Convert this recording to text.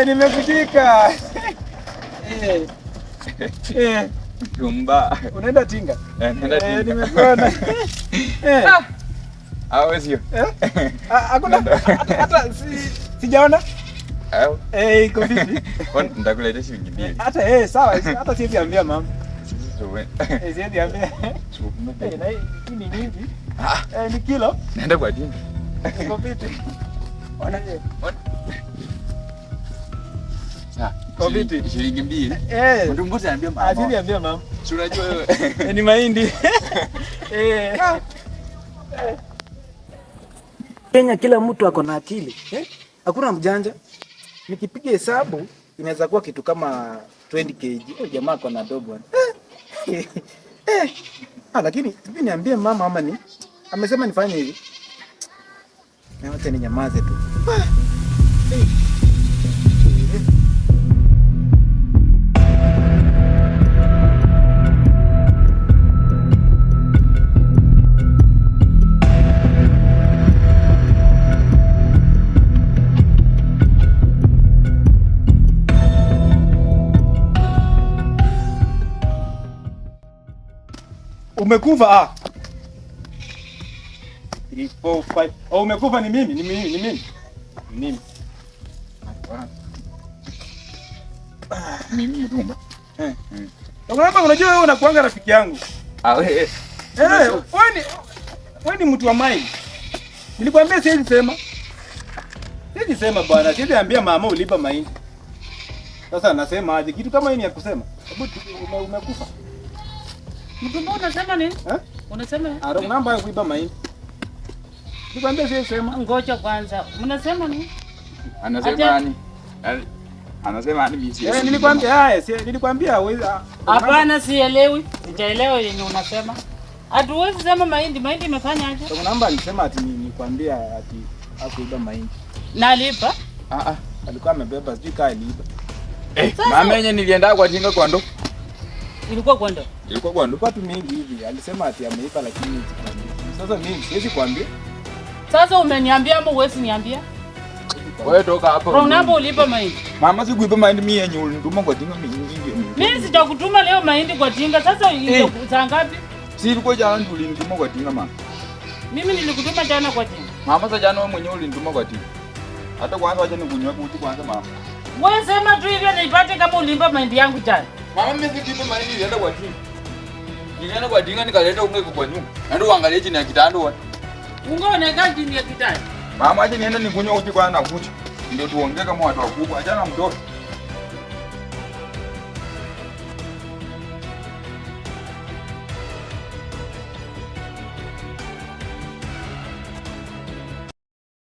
Nimekujika. Jumba. Unaenda tinga? Naenda tinga. Nimekuona. Sio. Hakuna hata sijaona. Iko vipi? Nitakuletea shilingi 2. Hata sawa, hata siwezi ambia mama. Siwezi ambia. Na hii ni nyingi. Ni kilo. Naenda kwa tinga. Iko vipi? Ona. Sawa. Shilingi 2. Mtu mmoja anambia mama. Asili ambia mama. Si unajua wewe. Ni mahindi. Kenya kila mtu ako na akili. Hakuna mjanja. Nikipiga hesabu inaweza kuwa kitu kama 20 kg. Jamaa ako na dogo. Lakini hivi niambie mama ama ni amesema nifanye hivi. Na wote ni nyamaze tu. Umekufa 3 4 5. Umekufa ni mimi, ni mimi. Mimi mtumba. Unajua wewe unakuanga rafiki yangu. Wewe. Wewe ni mtu wa mai. Nilikwambia siwezi sema. Siwezi sema bwana, siwezi ambia mama ulipa mahindi. Sasa nasema aje kitu kama hii ni ya kusema? Sababu umekufa. Mtumba unasema nini? Unasema? Mambo ya kuiba mahindi. Nikwambia siwezi sema. Ngoja kwanza. Mnasema nini? Anasema nini? Anasema mimi siwezi. Nilikwambia hawezi. Hapana, sielewi. Sijaelewa yenye unasema. Hatuwezi sema mahindi imefanya aje? Kwa namba alisema ati nikwambia ati hakuiba mahindi. Nalipa? Alikuwa amebeba sijui kaa aliiba. Mama yenyewe nilienda kwa tinga kwa ndo. Ilikuwa kwa ndo. Ilikuwa kwa ndo. Watu mingi hivi. Alisema ati ameiba lakini sikwambia. Sasa mimi siwezi kuambia. Sasa umeniambia ama huwezi niambia? Wewe toka hapo. Kwa namba ulipa mahindi. Mama sikuiba mahindi mimi yenye ulinituma kwa tinga mimi. Mimi sitakutuma leo mahindi kwa tinga. Sasa saa ngapi? Si ilikuwa jana ndio ulinituma kwa tinga mama. Mimi nilikutuma jana kwa tinga. Mama sasa jana wewe mwenyewe ulinituma kwa tinga. Hata kwanza acha nikunywe kuchi kwanza mama. Wewe sema tu hivyo nipate kama ulimpa mahindi yangu jana. Mama mimi sikuiba mahindi nilienda kwa tinga. Nilienda kwa tinga nikaleta unga kwa nyumba. Ndio uangalie chini ya kitanda wapi. Unga unaeka chini ya kitanda. Mama acha nienda nikunywe uchi kwanza na kuchi. Ndio tuongee kama watu wakubwa. Achana mtoto.